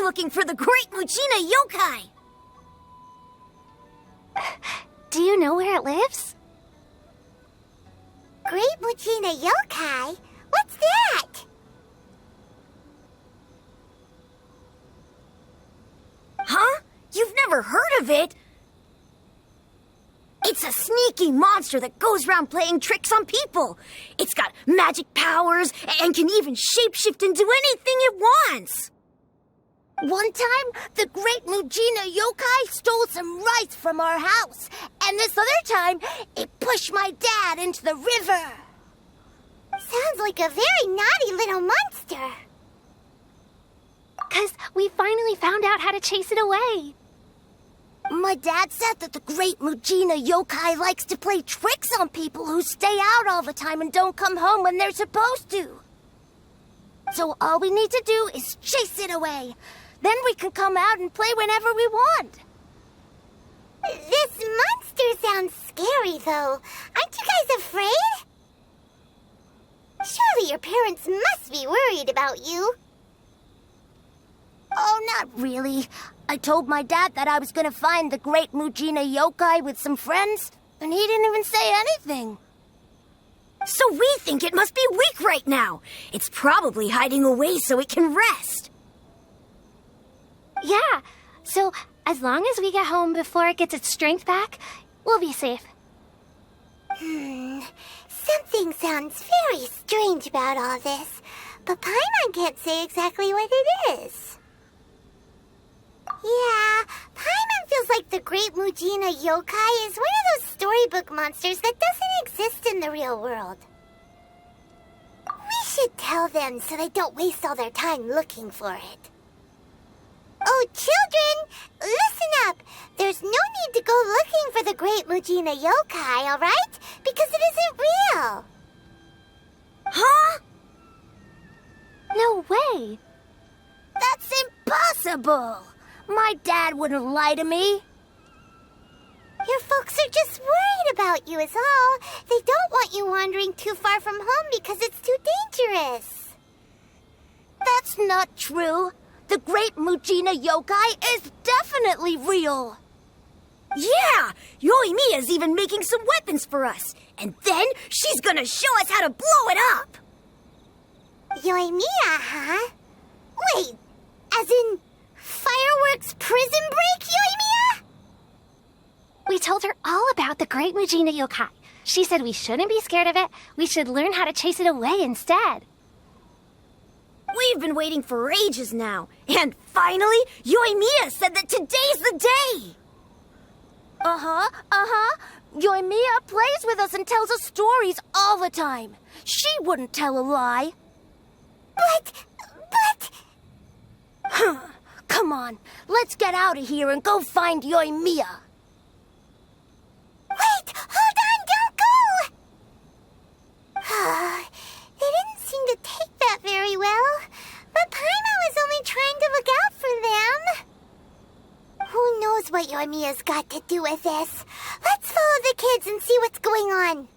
We're looking for the Great Mujina Yokai! Do you know where it lives? Great Mujina Yokai? What's that? Huh? You've never heard of it? It's a sneaky monster that goes around playing tricks on people. It's got magic powers and can even shapeshift into anything it wants. One time, the Great Mujina Yokai stole some rice from our house. And this other time, it pushed my dad into the river. Sounds like a very naughty little monster. 'Cause we finally found out how to chase it away. My dad said that the Great Mujina Yokai likes to play tricks on people who stay out all the time and don't come home when they're supposed to. So all we need to do is chase it away. Then we can come out and play whenever we want. This monster sounds scary, though. Aren't you guys afraid? Surely your parents must be worried about you. Oh, not really. I told my dad that I was gonna find the Great Mujina Yokai with some friends, and he didn't even say anything. So we think it must be weak right now. It's probably hiding away so it can rest. Yeah, so as long as we get home before it gets its strength back, we'll be safe. Something sounds very strange about all this, but Paimon can't say exactly what it is. Yeah, Paimon feels like the Great Mujina Yokai is one of those storybook monsters that doesn't exist in the real world. We should tell them so they don't waste all their time looking for it. Oh, children, listen up. There's no need to go looking for the Great Mujina Yokai, all right? Because it isn't real. Huh? No way. That's impossible. My dad wouldn't lie to me. Your folks are just worried about you is all. They don't want you wandering too far from home because it's too dangerous. That's not true. The Great Mujina Yokai is definitely real. Yeah! Yoimiya's even making some weapons for us. And then she's gonna show us how to blow it up! Yoimiya, huh? Wait, as in fireworks prison break, Yoimiya? We told her all about the Great Mujina Yokai. She said we shouldn't be scared of it. We should learn how to chase it away instead. We've been waiting for ages now. And finally, Yoimiya said that today's the day! Yoimiya plays with us and tells us stories all the time. She wouldn't tell a lie. But... Come on, let's get out of here and go find Yoimiya. Wait, hold on, don't go! They didn't seem to take that very well, but Paimon was only trying to look out for them. Who knows what Yoimiya's got to do with this? Let's follow the kids and see what's going on.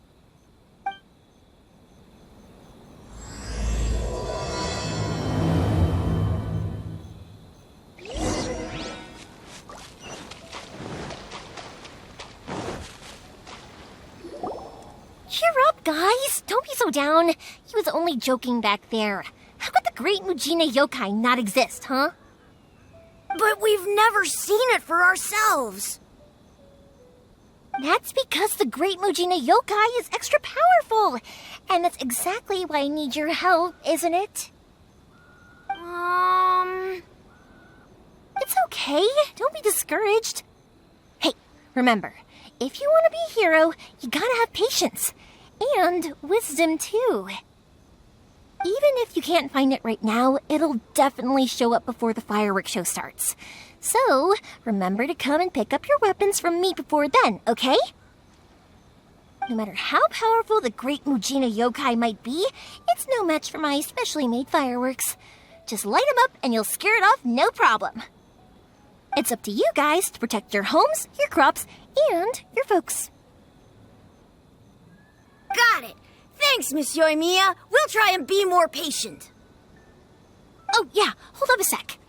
Cheer up, guys. Don't be so down. He was only joking back there. How could the Great Mujina Yokai not exist, huh? But we've never seen it for ourselves. That's because the Great Mujina Yokai is extra powerful. And that's exactly why I need your help, isn't it? It's okay. Don't be discouraged. Hey, remember, if you want to be a hero, you gotta have patience. And wisdom, too. Even if you can't find it right now, it'll definitely show up before the fireworks show starts. So, remember to come and pick up your weapons from me before then, okay? No matter how powerful the Great Mujina Yokai might be, it's no match for my specially made fireworks. Just light them up and you'll scare it off no problem. It's up to you guys to protect your homes, your crops, and your folks. Got it. Thanks, Miss Yoimiya. We'll try and be more patient. Oh, yeah, hold up a sec.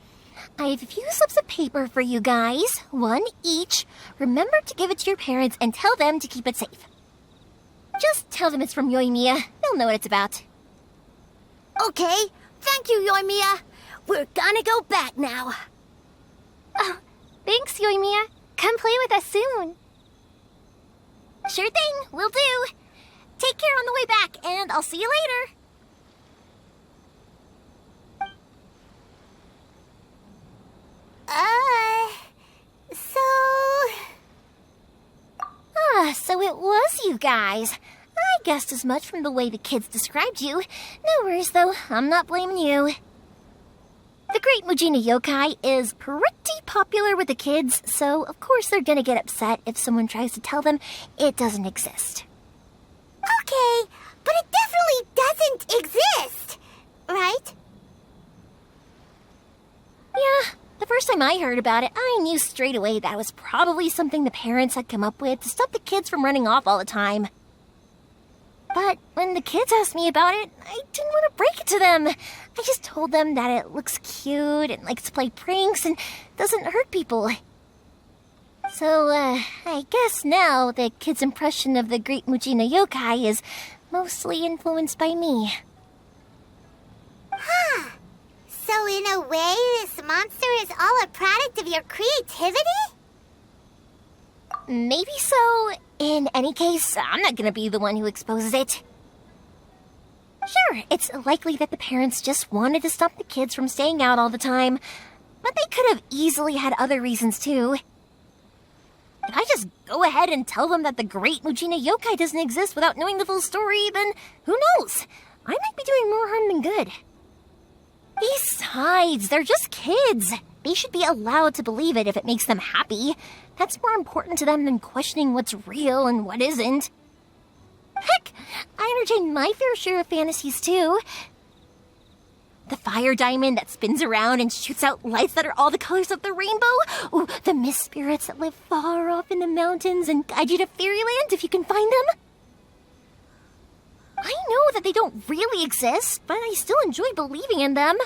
I have a few slips of paper for you guys, one each. Remember to give it to your parents and tell them to keep it safe. Just tell them it's from Yoimiya. They'll know what it's about. Okay, thank you, Yoimiya. We're gonna go back now. Oh, thanks, Yoimiya. Come play with us soon. Sure thing, will do. Take care on the way back, and I'll see you later. So it was you guys. I guessed as much from the way the kids described you. No worries, though. I'm not blaming you. The Great Mujina Yokai is pretty popular with the kids, so of course they're gonna get upset if someone tries to tell them it doesn't exist. Okay, but it definitely doesn't exist, right? Yeah, the first time I heard about it, I knew straight away that was probably something the parents had come up with to stop the kids from running off all the time. But when the kids asked me about it, I didn't want to break it to them. I just told them that it looks cute and likes to play pranks and doesn't hurt people. So, I guess now the kids' impression of the Great Mujina Yokai is mostly influenced by me. Huh. So in a way, this monster is all a product of your creativity? Maybe so. In any case, I'm not gonna be the one who exposes it. Sure, it's likely that the parents just wanted to stop the kids from staying out all the time, but they could have easily had other reasons too. If I just go ahead and tell them that the Great Mujina Yokai doesn't exist without knowing the full story, then who knows? I might be doing more harm than good. Besides, they're just kids. They should be allowed to believe it if it makes them happy. That's more important to them than questioning what's real and what isn't. Heck, I entertain my fair share of fantasies too. The fire diamond that spins around and shoots out lights that are all the colors of the rainbow. Ooh, the mist spirits that live far off in the mountains and guide you to fairyland if you can find them. I know that they don't really exist, but I still enjoy believing in them.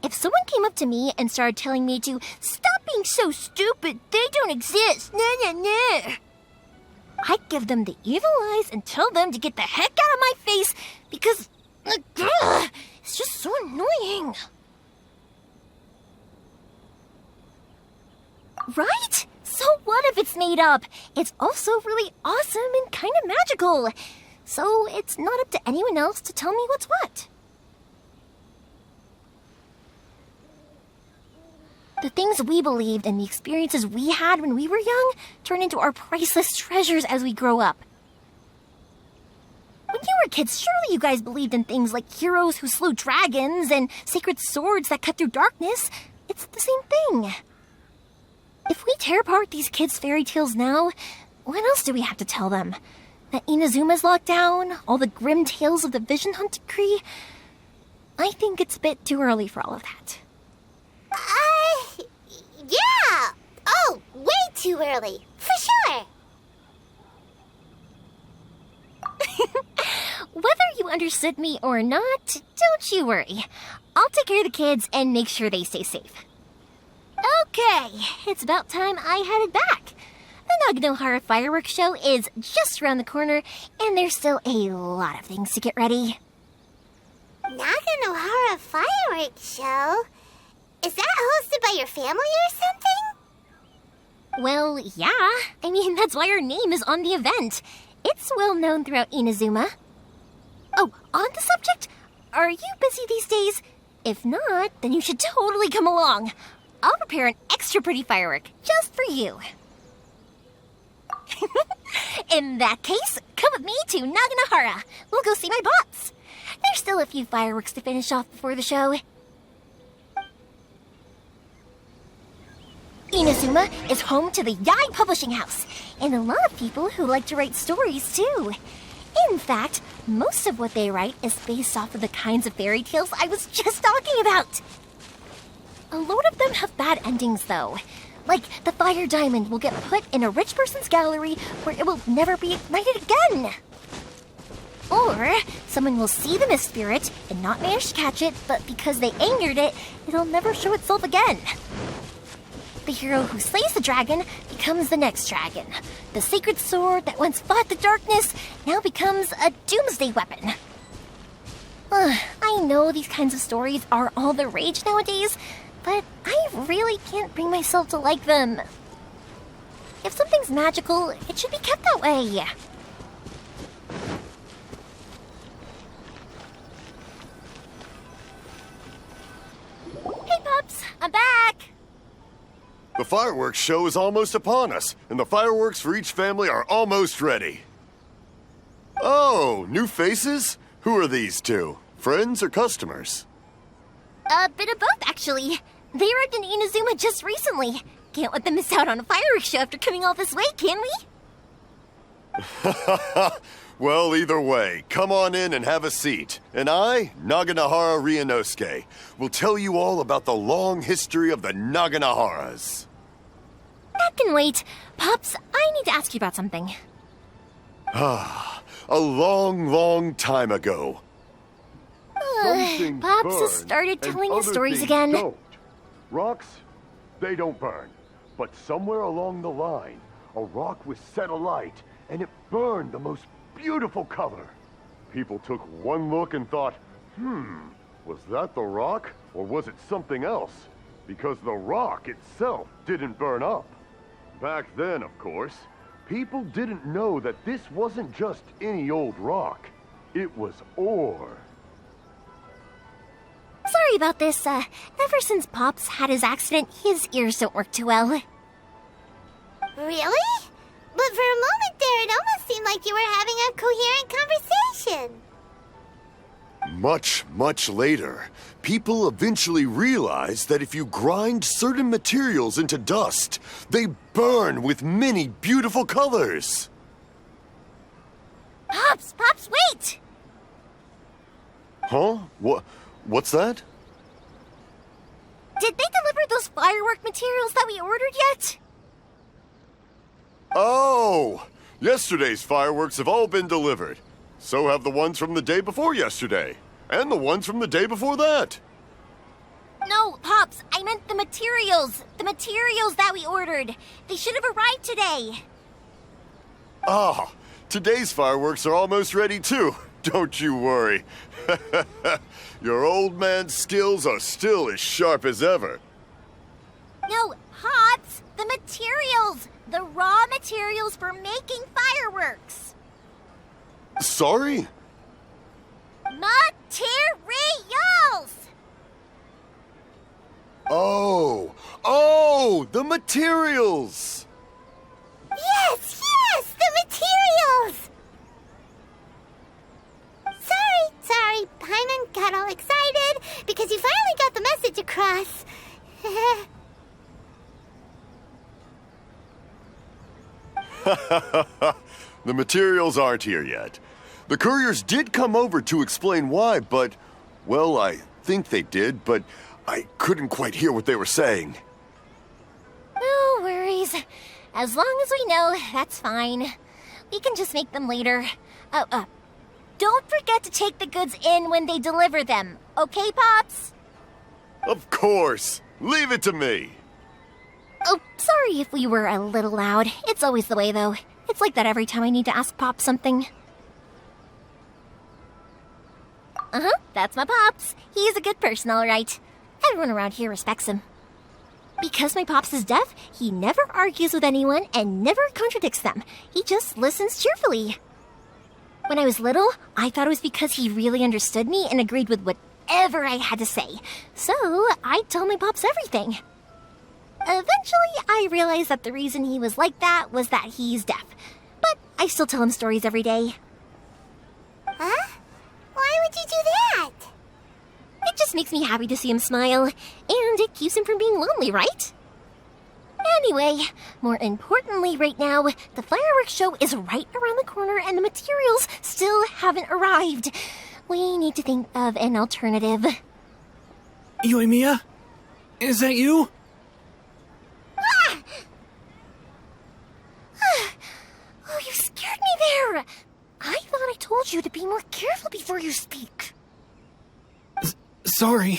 If someone came up to me and started telling me to stop being so stupid, they don't exist, I'd give them the evil eyes and tell them to get the heck out of my face because it's just so annoying. Right? So what if it's made up? It's also really awesome and kind of magical. So it's not up to anyone else to tell me what's what. The things we believed and the experiences we had when we were young turn into our priceless treasures as we grow up. When you were kids, surely you guys believed in things like heroes who slew dragons and sacred swords that cut through darkness. It's the same thing. If we tear apart these kids' fairy tales now, what else do we have to tell them? That Inazuma's locked down? All the grim tales of the Vision Hunt Decree? I think it's a bit too early for all of that. Yeah! Oh, way too early, for sure! Whether you understood me or not, don't you worry. I'll take care of the kids and make sure they stay safe. Okay, it's about time I headed back. The Naganohara fireworks show is just around the corner, and there's still a lot of things to get ready. Naganohara fireworks show? Is that hosted by your family or something? Well, yeah. I mean, that's why our name is on the event. It's well known throughout Inazuma. Oh, on the subject, are you busy these days? If not, then you should totally come along. I'll prepare an extra pretty firework just for you. In that case, come with me to Naganohara. We'll go see my boss. There's still a few fireworks to finish off before the show. Inazuma is home to the Yai Publishing House, and a lot of people who like to write stories too. In fact, most of what they write is based off of the kinds of fairy tales I was just talking about. A lot of them have bad endings though. Like, the fire diamond will get put in a rich person's gallery where it will never be ignited again. Or someone will see the mist spirit and not manage to catch it, but because they angered it, it'll never show itself again. The hero who slays the dragon becomes the next dragon. The sacred sword that once fought the darkness now becomes a doomsday weapon. I know these kinds of stories are all the rage nowadays, but I really can't bring myself to like them. If something's magical, it should be kept that way. Hey, Pups, I'm back! The fireworks show is almost upon us, and the fireworks for each family are almost ready. Oh, new faces? Who are these two? Friends or customers? A bit of both, actually. They arrived in Inazuma just recently. Can't let them miss out on a fireworks show after coming all this way, can we? Well, either way, come on in and have a seat. And I, Naganahara Ryunosuke, will tell you all about the long history of the Naganaharas. That can wait. Pops, I need to ask you about something. A long, long time ago. Pops has started telling us stories again. Don't. Rocks, they don't burn. But somewhere along the line, a rock was set alight, and it burned the most beautiful color. People took one look and thought, was that the rock, or was it something else? Because the rock itself didn't burn up. Back then, of course, people didn't know that this wasn't just any old rock. It was ore. Sorry about this. Ever since Pops had his accident, his ears don't work too well. Really? But for a moment there, it almost seemed like you were having a coherent conversation. Much, much later, people eventually realized that if you grind certain materials into dust, they burn with many beautiful colors. Pops, wait! Huh? What's that? Did they deliver those firework materials that we ordered yet? Oh! Yesterday's fireworks have all been delivered. So have the ones from the day before yesterday. And the ones from the day before that. No, Pops, I meant the materials. The materials that we ordered. They should have arrived today. Ah, today's fireworks are almost ready too. Don't you worry. Your old man's skills are still as sharp as ever. No, Pops, the materials. The raw materials for making fireworks. Sorry? Materials! Oh, the materials! Yes, the materials! Sorry, Paimon got all excited because you finally got the message across. The materials aren't here yet. The couriers did come over to explain why, but, well, I think they did, but I couldn't quite hear what they were saying. No worries. As long as we know, that's fine. We can just make them later. Don't forget to take the goods in when they deliver them, okay, Pops? Of course. Leave it to me. Oh, sorry if we were a little loud. It's always the way, though. It's like that every time I need to ask Pops something. That's my Pops. He's a good person, all right. Everyone around here respects him. Because my Pops is deaf, he never argues with anyone and never contradicts them. He just listens cheerfully. When I was little, I thought it was because he really understood me and agreed with whatever I had to say. So, I'd tell my Pops everything. Eventually, I realized that the reason he was like that was that he's deaf. But I still tell him stories every day. Huh? Why would you do that? It just makes me happy to see him smile, and it keeps him from being lonely, right? Anyway, more importantly right now, the fireworks show is right around the corner and the materials still haven't arrived. We need to think of an alternative. Yoimiya? Is that you? Oh, you scared me there! I thought I told you to be more Sorry.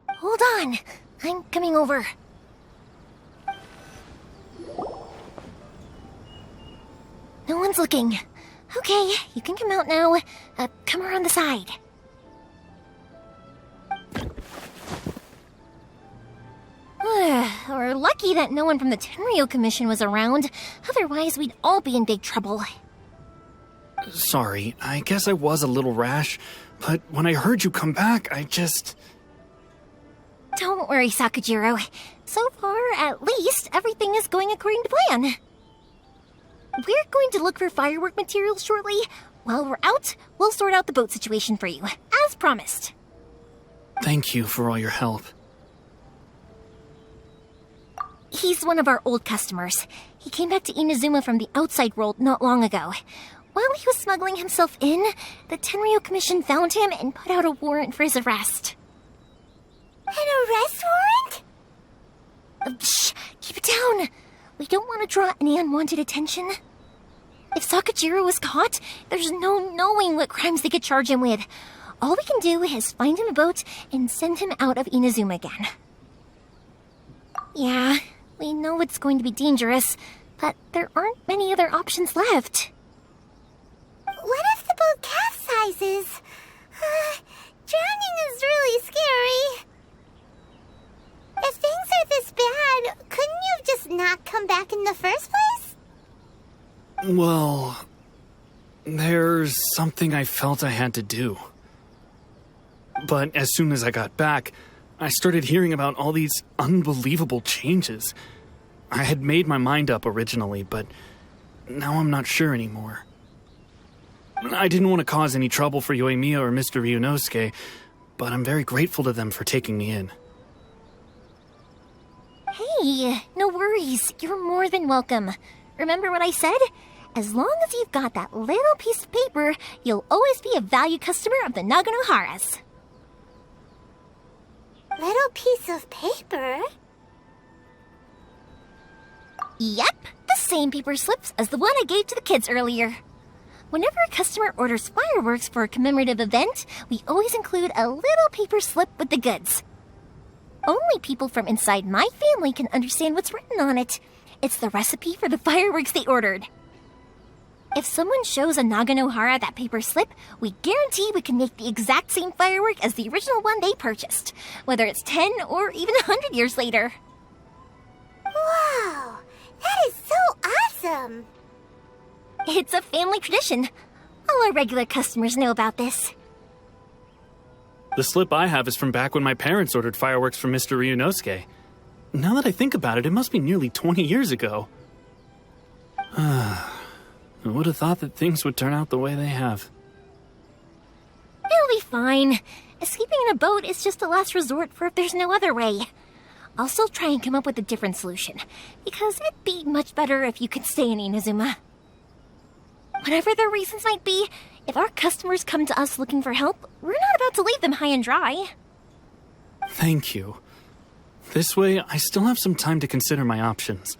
Hold on. I'm coming over. No one's looking. Okay, you can come out now. Come around the side. We're lucky that no one from the Tenryo Commission was around. Otherwise, we'd all be in big trouble. Sorry, I guess I was a little rash, but when I heard you come back, I just... Don't worry, Sakujiro. So far, at least, everything is going according to plan. We're going to look for firework materials shortly. While we're out, we'll sort out the boat situation for you, as promised. Thank you for all your help. He's one of our old customers. He came back to Inazuma from the outside world not long ago. While he was smuggling himself in, the Tenryo Commission found him and put out a warrant for his arrest. An arrest warrant? Shh! Keep it down! We don't want to draw any unwanted attention. If Sakujiro was caught, there's no knowing what crimes they could charge him with. All we can do is find him a boat and send him out of Inazuma again. Yeah, we know it's going to be dangerous, but there aren't many other options left. What if the boat capsizes? Drowning is really scary. If things are this bad, couldn't you have just not come back in the first place? Well, there's something I felt I had to do. But as soon as I got back, I started hearing about all these unbelievable changes. I had made my mind up originally, but now I'm not sure anymore. I didn't want to cause any trouble for Yoimiya or Mr. Ryunosuke, but I'm very grateful to them for taking me in. Hey, no worries. You're more than welcome. Remember what I said? As long as you've got that little piece of paper, you'll always be a valued customer of the Naganoharas. Little piece of paper? Yep, the same paper slips as the one I gave to the kids earlier. Whenever a customer orders fireworks for a commemorative event, we always include a little paper slip with the goods. Only people from inside my family can understand what's written on it. It's the recipe for the fireworks they ordered. If someone shows a Naganohara that paper slip, we guarantee we can make the exact same firework as the original one they purchased, whether it's 10 or even 100 years later. Wow, that is so awesome! It's a family tradition. All our regular customers know about this. The slip I have is from back when my parents ordered fireworks from Mr. Ryunosuke. Now that I think about it, it must be nearly 20 years ago. I would have thought that things would turn out the way they have. It'll be fine. Escaping in a boat is just a last resort for if there's no other way. I'll still try and come up with a different solution, because it'd be much better if you could stay in Inazuma. Whatever their reasons might be, if our customers come to us looking for help, we're not about to leave them high and dry. Thank you. This way, I still have some time to consider my options.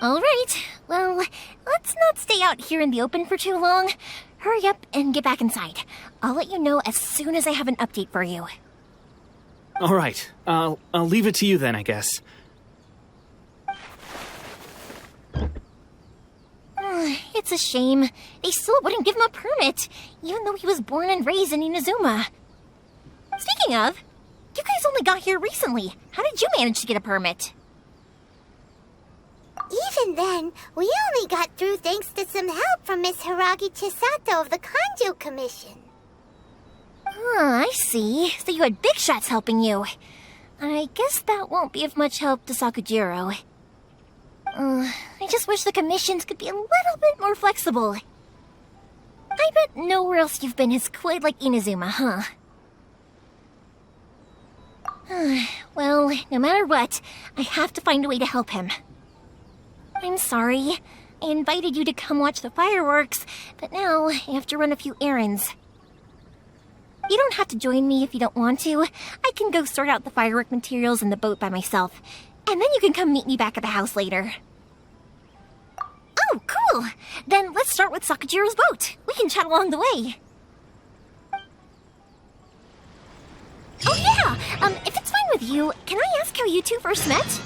All right. Well, let's not stay out here in the open for too long. Hurry up and get back inside. I'll let you know as soon as I have an update for you. All right. I'll leave it to you then, I guess. It's a shame. They still wouldn't give him a permit, even though he was born and raised in Inazuma. Speaking of, you guys only got here recently. How did you manage to get a permit? Even then, we only got through thanks to some help from Miss Hiragi Chisato of the Kanjo Commission. I see. So you had big shots helping you. I guess that won't be of much help to Sakujiro. I just wish the commissions could be a little bit more flexible. I bet nowhere else you've been is quite like Inazuma, huh? Well, no matter what, I have to find a way to help him. I'm sorry. I invited you to come watch the fireworks, but now I have to run a few errands. You don't have to join me if you don't want to. I can go sort out the firework materials in the boat by myself, and then you can come meet me back at the house later. Oh, cool! Then let's start with Sakujiro's boat. We can chat along the way. if it's fine with you, can I ask how you two first met?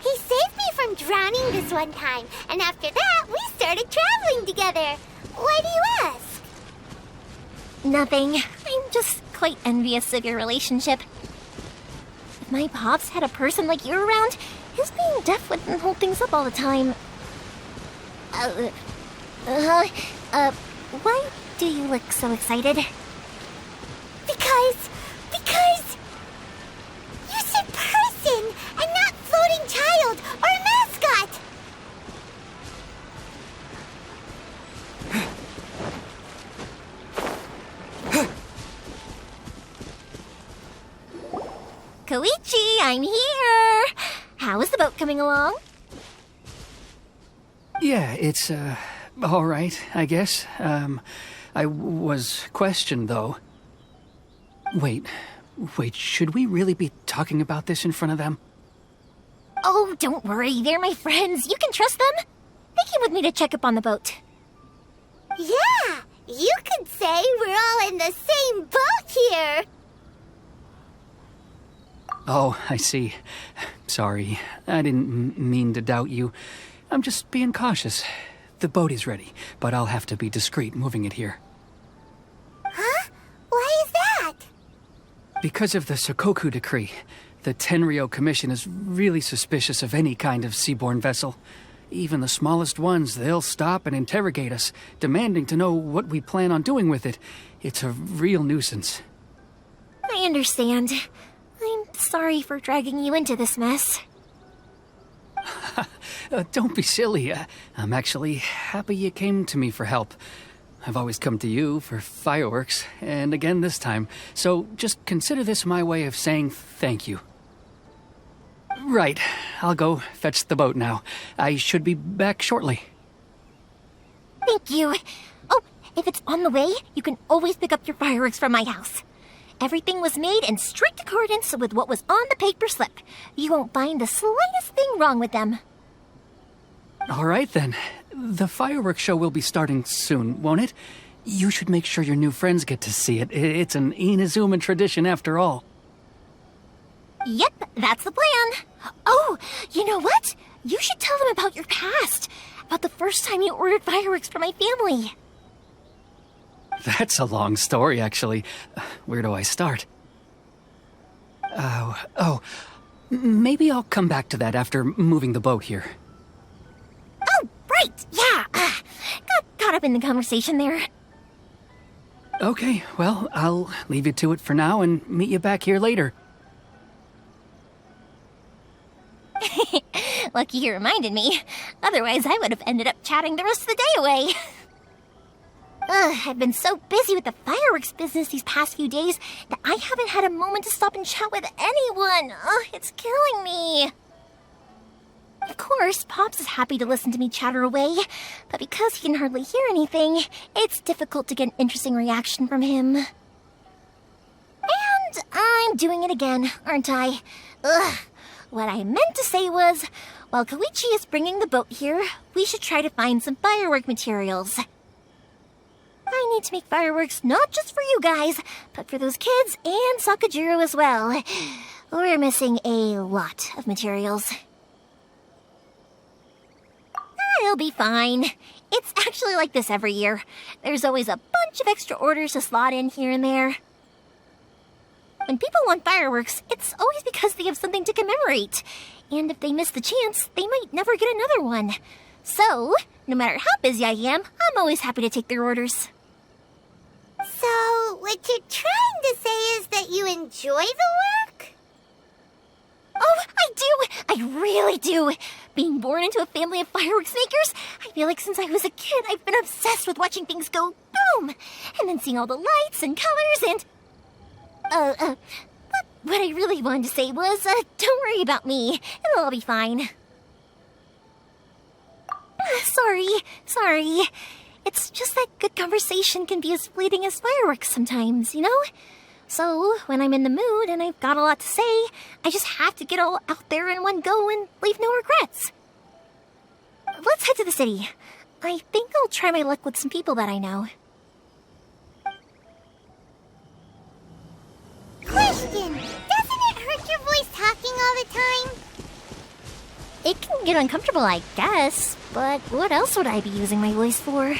He saved me from drowning this one time, and after that, we started traveling together. Why do you ask? Nothing. I'm just quite envious of your relationship. If my pops had a person like you around, his being deaf wouldn't hold things up all the time. Why do you look so excited? Because you said person and not floating child or mascot. Koichi, I'm here! How is the boat coming along? Yeah, it's, all right, I guess. I was questioned, though. Wait, should we really be talking about this in front of them? Oh, don't worry, they're my friends. You can trust them. They came with me to check up on the boat. Yeah, you could say we're all in the same boat here. Oh, I see. Sorry, I didn't mean to doubt you. I'm just being cautious. The boat is ready, but I'll have to be discreet moving it here. Huh? Why is that? Because of the Sokoku decree, the Tenryou Commission is really suspicious of any kind of seaborne vessel. Even the smallest ones, they'll stop and interrogate us, demanding to know what we plan on doing with it. It's a real nuisance. I understand. I'm sorry for dragging you into this mess. Don't be silly. I'm actually happy you came to me for help. I've always come to you for fireworks, and again this time. So just consider this my way of saying thank you. Right, I'll go fetch the boat now. I should be back shortly. Thank you. Oh, if it's on the way, you can always pick up your fireworks from my house. Everything was made in strict accordance with what was on the paper slip. You won't find the slightest thing wrong with them. All right, then. The fireworks show will be starting soon, won't it? You should make sure your new friends get to see it. It's an Inazuman tradition after all. Yep, that's the plan. Oh, you know what? You should tell them about your past. About the first time you ordered fireworks for my family. That's a long story, actually. Where do I start? Maybe I'll come back to that after moving the boat here. Oh, right, yeah. Got caught up in the conversation there. Okay, well, I'll leave you to it for now and meet you back here later. Lucky you reminded me. Otherwise, I would have ended up chatting the rest of the day away. I've been so busy with the fireworks business these past few days that I haven't had a moment to stop and chat with anyone. It's killing me. Of course, Pops is happy to listen to me chatter away, but because he can hardly hear anything, it's difficult to get an interesting reaction from him. And I'm doing it again, aren't I? What I meant to say was, while Koichi is bringing the boat here, we should try to find some firework materials. I need to make fireworks not just for you guys, but for those kids and Sakajiro as well. We're missing a lot of materials. It'll be fine. It's actually like this every year. There's always a bunch of extra orders to slot in here and there. When people want fireworks, it's always because they have something to commemorate. And if they miss the chance, they might never get another one. So, no matter how busy I am, I'm always happy to take their orders. So, what you're trying to say is that you enjoy the work? Oh, I do! I really do! Being born into a family of fireworks makers, I feel like since I was a kid, I've been obsessed with watching things go boom! And then seeing all the lights and colors and... What I really wanted to say was, don't worry about me. It'll all be fine. Sorry. It's just that good conversation can be as fleeting as fireworks sometimes, you know? So, when I'm in the mood and I've got a lot to say, I just have to get all out there in one go and leave no regrets. Let's head to the city. I think I'll try my luck with some people that I know. Question! question. Doesn't it hurt your voice talking all the time? It can get uncomfortable, I guess. But what else would I be using my voice for?